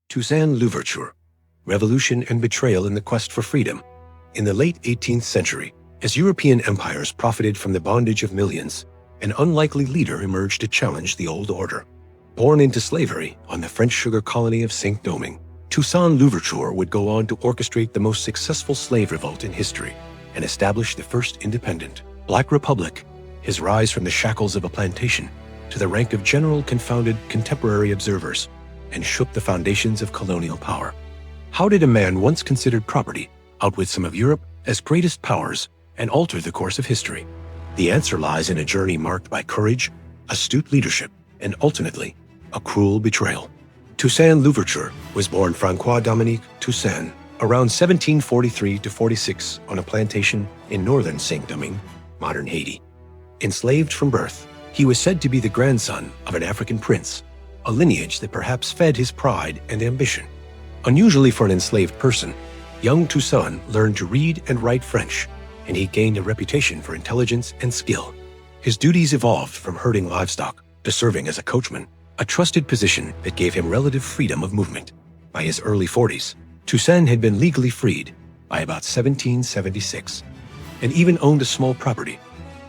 Toussaint Louverture, Revolution and Betrayal in the Quest for Freedom. In the late 18th century, as European empires profited from the bondage of millions, an unlikely leader emerged to challenge the old order. Born into slavery on the French sugar colony of Saint-Domingue, Toussaint Louverture would go on to orchestrate the most successful slave revolt in history and establish the first independent Black Republic. His rise from the shackles of a plantation to the rank of general confounded contemporary observers and shook the foundations of colonial power. How did a man once considered property outwit some of Europe's greatest powers and alter the course of history? The answer lies in a journey marked by courage, astute leadership, and ultimately, a cruel betrayal. Toussaint Louverture was born Francois-Dominique Toussaint around 1743-46 on a plantation in northern Saint-Domingue, modern Haiti. Enslaved from birth, he was said to be the grandson of an African prince, a lineage that perhaps fed his pride and ambition. Unusually for an enslaved person, young Toussaint learned to read and write French, and he gained a reputation for intelligence and skill. His duties evolved from herding livestock to serving as a coachman, a trusted position that gave him relative freedom of movement. By his early 40s, Toussaint had been legally freed by about 1776, and even owned a small property,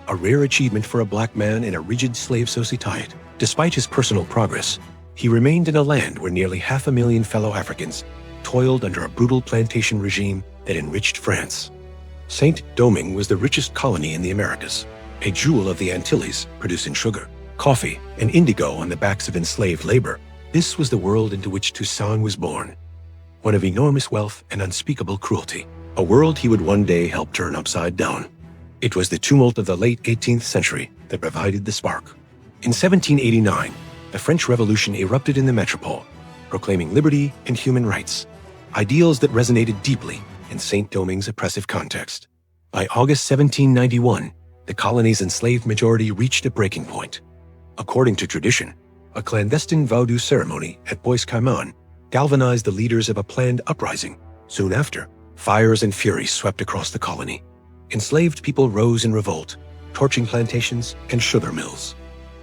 a rare achievement for a black man in a rigid slave society. Despite his personal progress, he remained in a land where nearly 500,000 fellow Africans toiled under a brutal plantation regime that enriched France. Saint-Domingue was the richest colony in the Americas, a jewel of the Antilles, producing sugar, coffee, and indigo on the backs of enslaved labor. This was the world into which Toussaint was born, one of enormous wealth and unspeakable cruelty, a world he would one day help turn upside down. It was the tumult of the late 18th century that provided the spark. In 1789, the French Revolution erupted in the metropole, proclaiming liberty and human rights, ideals that resonated deeply in Saint-Domingue's oppressive context. By August 1791, the colony's enslaved majority reached a breaking point. According to tradition, a clandestine voodoo ceremony at Bois Caiman galvanized the leaders of a planned uprising. Soon after, fires and fury swept across the colony. Enslaved people rose in revolt, torching plantations and sugar mills.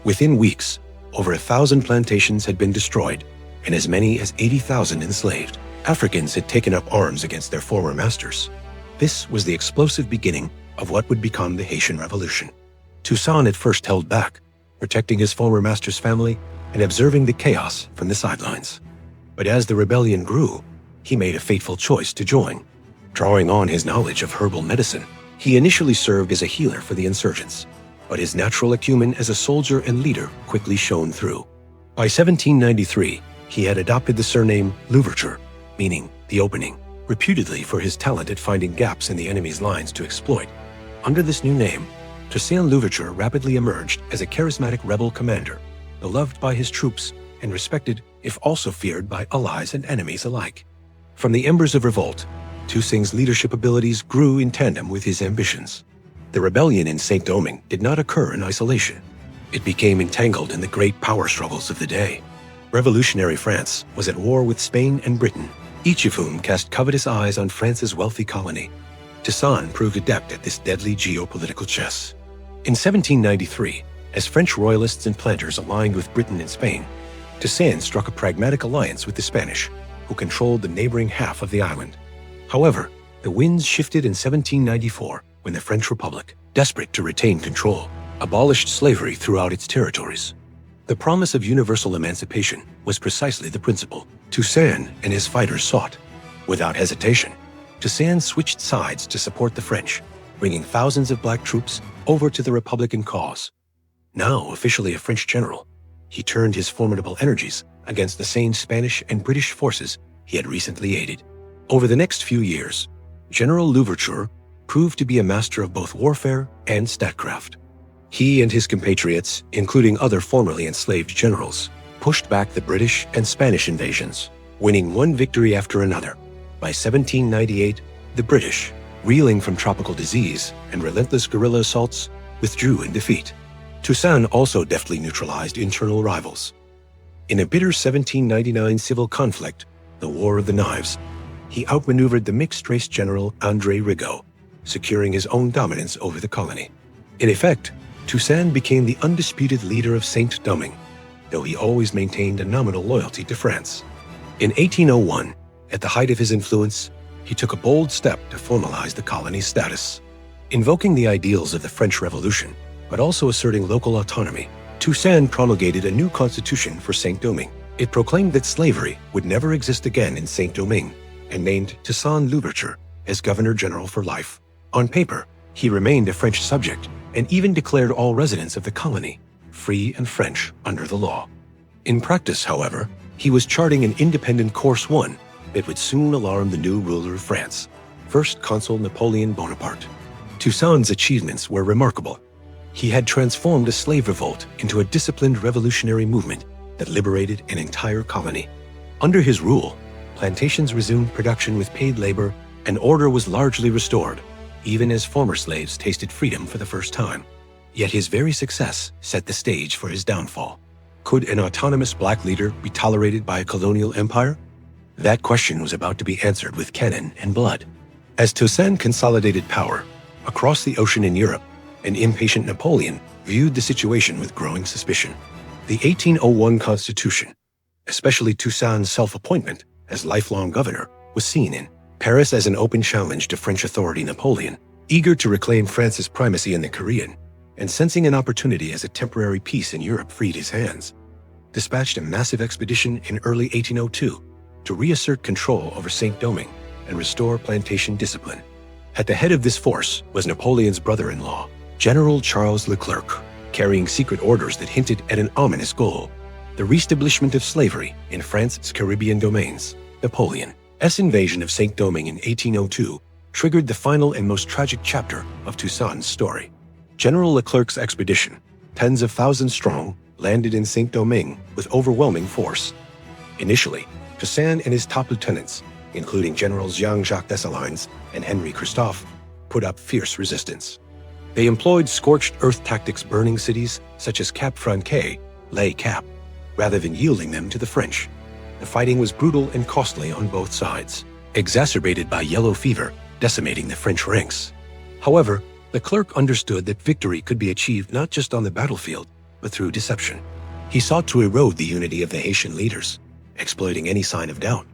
Within weeks, over 1,000 plantations had been destroyed, and as many as 80,000 enslaved. Africans had taken up arms against their former masters. This was the explosive beginning of what would become the Haitian Revolution. Toussaint at first held back, protecting his former master's family and observing the chaos from the sidelines. But as the rebellion grew, he made a fateful choice to join. Drawing on his knowledge of herbal medicine, he initially served as a healer for the insurgents, but his natural acumen as a soldier and leader quickly shone through. By 1793, he had adopted the surname Louverture, meaning the opening, reputedly for his talent at finding gaps in the enemy's lines to exploit. Under this new name, Toussaint Louverture rapidly emerged as a charismatic rebel commander, beloved by his troops and respected, if also feared, by allies and enemies alike. From the embers of revolt, Toussaint's leadership abilities grew in tandem with his ambitions. The rebellion in Saint-Domingue did not occur in isolation. It became entangled in the great power struggles of the day. Revolutionary France was at war with Spain and Britain, each of whom cast covetous eyes on France's wealthy colony. Toussaint proved adept at this deadly geopolitical chess. In 1793, as French royalists and planters aligned with Britain and Spain, Toussaint struck a pragmatic alliance with the Spanish, who controlled the neighboring half of the island. However, the winds shifted in 1794 when the French Republic, desperate to retain control, abolished slavery throughout its territories. The promise of universal emancipation was precisely the principle Toussaint and his fighters sought. Without hesitation, Toussaint switched sides to support the French, bringing thousands of black troops over to the Republican cause. Now officially a French general, he turned his formidable energies against the same Spanish and British forces he had recently aided. Over the next few years, General Louverture proved to be a master of both warfare and statecraft. He and his compatriots, including other formerly enslaved generals, pushed back the British and Spanish invasions, winning one victory after another. By 1798, the British, reeling from tropical disease and relentless guerrilla assaults, withdrew in defeat. Toussaint also deftly neutralized internal rivals. In a bitter 1799 civil conflict, the War of the Knives, he outmaneuvered the mixed-race general André Rigaud, securing his own dominance over the colony. In effect, Toussaint became the undisputed leader of Saint-Domingue, though he always maintained a nominal loyalty to France. In 1801, at the height of his influence, he took a bold step to formalize the colony's status. Invoking the ideals of the French Revolution, but also asserting local autonomy, Toussaint promulgated a new constitution for Saint-Domingue. It proclaimed that slavery would never exist again in Saint-Domingue and named Toussaint Louverture as Governor-General for life. On paper, he remained a French subject and even declared all residents of the colony free and French under the law. In practice, however, he was charting an independent course one that would soon alarm the new ruler of France, First Consul Napoleon Bonaparte. Toussaint's achievements were remarkable. He had transformed a slave revolt into a disciplined revolutionary movement that liberated an entire colony. Under his rule, plantations resumed production with paid labor and order was largely restored, even as former slaves tasted freedom for the first time. Yet his very success set the stage for his downfall. Could an autonomous black leader be tolerated by a colonial empire? That question was about to be answered with cannon and blood. As Toussaint consolidated power across the ocean in Europe, an impatient Napoleon viewed the situation with growing suspicion. The 1801 Constitution, especially Toussaint's self-appointment as lifelong governor, was seen in Paris as an open challenge to French authority. Napoleon, eager to reclaim France's primacy in the Caribbean, and sensing an opportunity as a temporary peace in Europe freed his hands, dispatched a massive expedition in early 1802 to reassert control over Saint-Domingue and restore plantation discipline. At the head of this force was Napoleon's brother-in-law, General Charles Leclerc, carrying secret orders that hinted at an ominous goal: the reestablishment of slavery in France's Caribbean domains. Napoleon's invasion of Saint-Domingue in 1802 triggered the final and most tragic chapter of Toussaint's story. General Leclerc's expedition, tens of thousands strong, landed in Saint-Domingue with overwhelming force. Initially, Toussaint and his top lieutenants, including Generals Jean-Jacques Dessalines and Henri Christophe, put up fierce resistance. They employed scorched earth tactics, burning cities such as Cap Franquet, Les Cap, rather than yielding them to the French. The fighting was brutal and costly on both sides, exacerbated by yellow fever decimating the French ranks. However, Leclerc understood that victory could be achieved not just on the battlefield, but through deception. He sought to erode the unity of the Haitian leaders, exploiting any sign of doubt.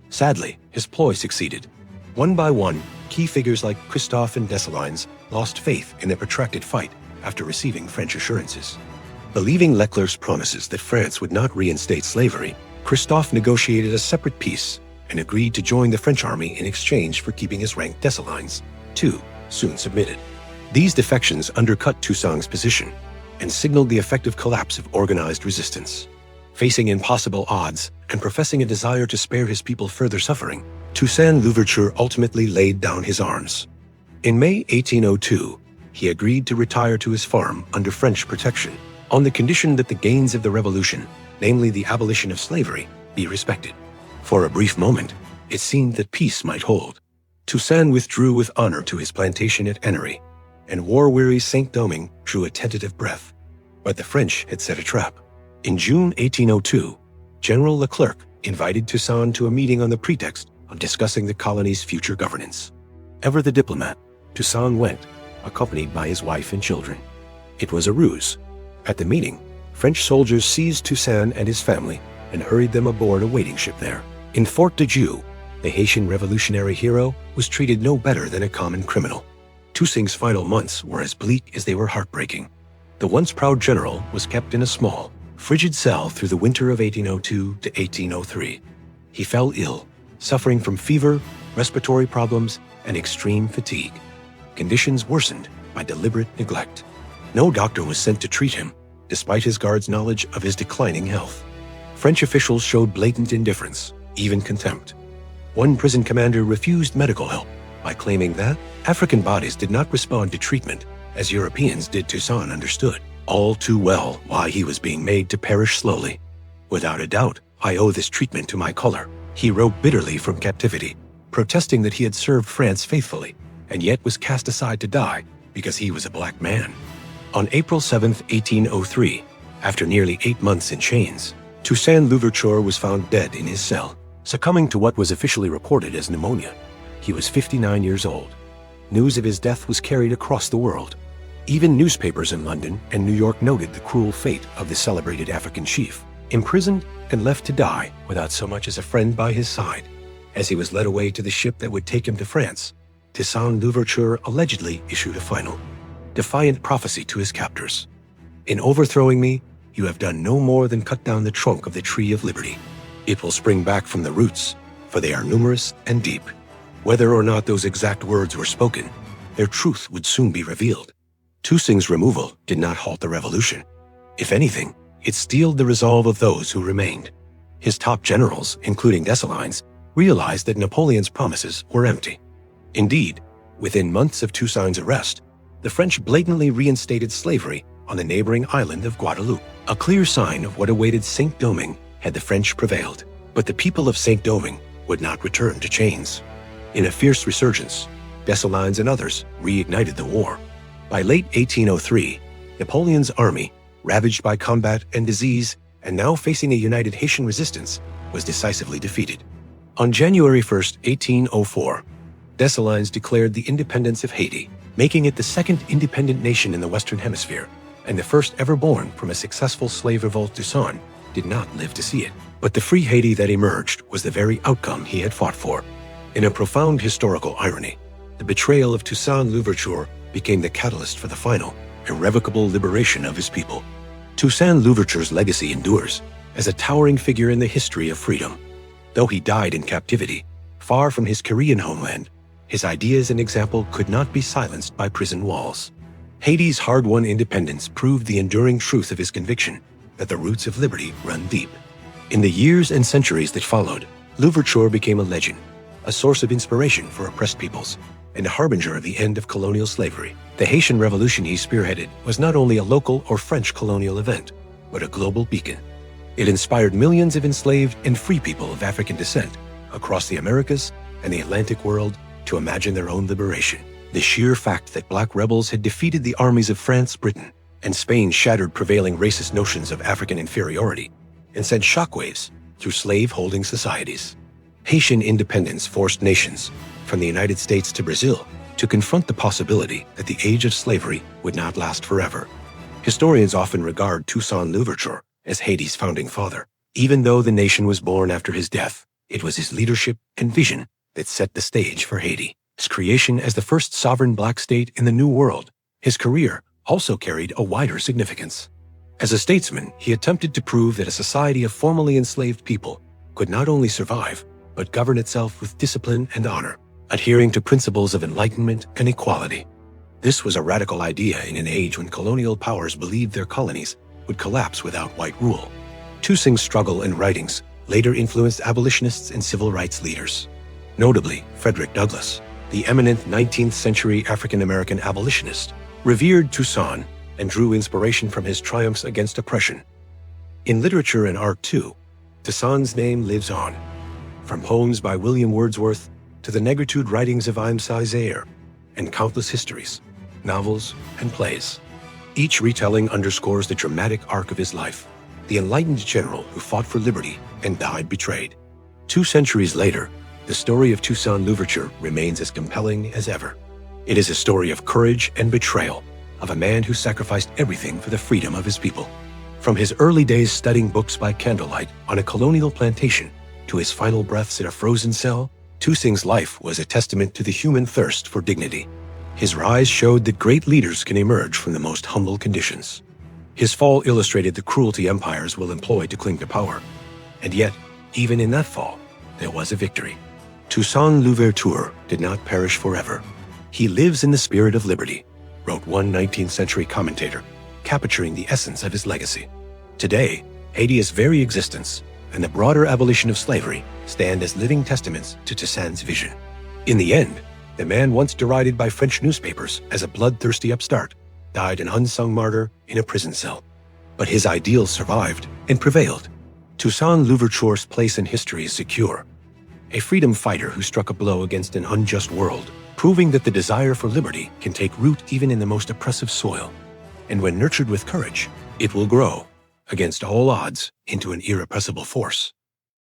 Sadly, his ploy succeeded. One by one, key figures like Christophe and Dessalines lost faith in the protracted fight after receiving French assurances. Believing Leclerc's promises that France would not reinstate slavery, Christophe negotiated a separate peace and agreed to join the French army in exchange for keeping his rank. Dessalines, too, soon submitted. These defections undercut Toussaint's position and signaled the effective collapse of organized resistance. Facing impossible odds and professing a desire to spare his people further suffering, Toussaint Louverture ultimately laid down his arms. In May 1802, he agreed to retire to his farm under French protection, on the condition that the gains of the revolution, namely the abolition of slavery, be respected. For a brief moment, it seemed that peace might hold. Toussaint withdrew with honor to his plantation at Ennery, and war-weary Saint-Domingue drew a tentative breath. But the French had set a trap. In June 1802, General Leclerc invited Toussaint to a meeting on the pretext of discussing the colony's future governance. Ever the diplomat, Toussaint went, accompanied by his wife and children. It was a ruse. At the meeting, French soldiers seized Toussaint and his family and hurried them aboard a waiting ship there. In Fort de Dieu, the Haitian revolutionary hero was treated no better than a common criminal. Toussaint's final months were as bleak as they were heartbreaking. The once proud general was kept in a small, frigid cell through the winter of 1802 to 1803. He fell ill, suffering from fever, respiratory problems, and extreme fatigue. Conditions worsened by deliberate neglect. No doctor was sent to treat him, despite his guards' knowledge of his declining health. French officials showed blatant indifference, even contempt. One prison commander refused medical help by claiming that African bodies did not respond to treatment as Europeans did. Toussaint understood all too well why he was being made to perish slowly. "Without a doubt, I owe this treatment to my color," he wrote bitterly from captivity, protesting that he had served France faithfully and yet was cast aside to die because he was a black man. On April 7, 1803, after nearly 8 months in chains, Toussaint Louverture was found dead in his cell, succumbing to what was officially reported as pneumonia. He was 59 years old. News of his death was carried across the world. Even newspapers in London and New York noted the cruel fate of the celebrated African chief. Imprisoned and left to die without so much as a friend by his side. As he was led away to the ship that would take him to France, Toussaint Louverture allegedly issued a final, defiant prophecy to his captors. "In overthrowing me, you have done no more than cut down the trunk of the tree of liberty. It will spring back from the roots, for they are numerous and deep." Whether or not those exact words were spoken, their truth would soon be revealed. Toussaint's removal did not halt the revolution. If anything, it steeled the resolve of those who remained. His top generals, including Dessalines, realized that Napoleon's promises were empty. Indeed, within months of Toussaint's arrest, the French blatantly reinstated slavery on the neighboring island of Guadeloupe, a clear sign of what awaited Saint-Domingue had the French prevailed. But the people of Saint-Domingue would not return to chains. In a fierce resurgence, Dessalines and others reignited the war. By late 1803, Napoleon's army, ravaged by combat and disease and now facing a united Haitian resistance, was decisively defeated. On January 1, 1804, Dessalines declared the independence of Haiti, making it the second independent nation in the Western Hemisphere, and the first ever born from a successful slave revolt. Toussaint did not live to see it. But the free Haiti that emerged was the very outcome he had fought for. In a profound historical irony, the betrayal of Toussaint Louverture became the catalyst for the final, irrevocable liberation of his people. Toussaint Louverture's legacy endures as a towering figure in the history of freedom. Though he died in captivity, far from his Korean homeland, his ideas and example could not be silenced by prison walls. Haiti's hard-won independence proved the enduring truth of his conviction that the roots of liberty run deep. In the years and centuries that followed, Louverture became a legend, a source of inspiration for oppressed peoples, and a harbinger of the end of colonial slavery. The Haitian Revolution he spearheaded was not only a local or French colonial event, but a global beacon. It inspired millions of enslaved and free people of African descent across the Americas and the Atlantic world to imagine their own liberation. The sheer fact that black rebels had defeated the armies of France, Britain, and Spain shattered prevailing racist notions of African inferiority and sent shockwaves through slave-holding societies. Haitian independence forced nations, from the United States to Brazil, to confront the possibility that the age of slavery would not last forever. Historians often regard Toussaint Louverture as Haiti's founding father. Even though the nation was born after his death, it was his leadership and vision that set the stage for Haiti. His creation as the first sovereign black state in the New World, his career also carried a wider significance. As a statesman, he attempted to prove that a society of formerly enslaved people could not only survive, but govern itself with discipline and honor, adhering to principles of enlightenment and equality. This was a radical idea in an age when colonial powers believed their colonies would collapse without white rule. Toussaint's struggle and writings later influenced abolitionists and civil rights leaders. Notably, Frederick Douglass, the eminent 19th century African-American abolitionist, revered Toussaint and drew inspiration from his triumphs against oppression. In literature and art, too, Toussaint's name lives on. From poems by William Wordsworth to the negritude writings of Saint-Domingue, and countless histories, novels, and plays. Each retelling underscores the dramatic arc of his life, the enlightened general who fought for liberty and died betrayed. 2 centuries later, the story of Toussaint Louverture remains as compelling as ever. It is a story of courage and betrayal, of a man who sacrificed everything for the freedom of his people. From his early days studying books by candlelight on a colonial plantation to his final breaths in a frozen cell, Toussaint's life was a testament to the human thirst for dignity. His rise showed that great leaders can emerge from the most humble conditions. His fall illustrated the cruelty empires will employ to cling to power. And yet, even in that fall, there was a victory. Toussaint Louverture did not perish forever. He lives in the spirit of liberty, wrote one 19th century commentator, capturing the essence of his legacy. Today, Haiti's very existence and the broader abolition of slavery stand as living testaments to Toussaint's vision. In the end, the man once derided by French newspapers as a bloodthirsty upstart died an unsung martyr in a prison cell. But his ideals survived and prevailed. Toussaint Louverture's place in history is secure. A freedom fighter who struck a blow against an unjust world, proving that the desire for liberty can take root even in the most oppressive soil. And when nurtured with courage, it will grow, against all odds, into an irrepressible force.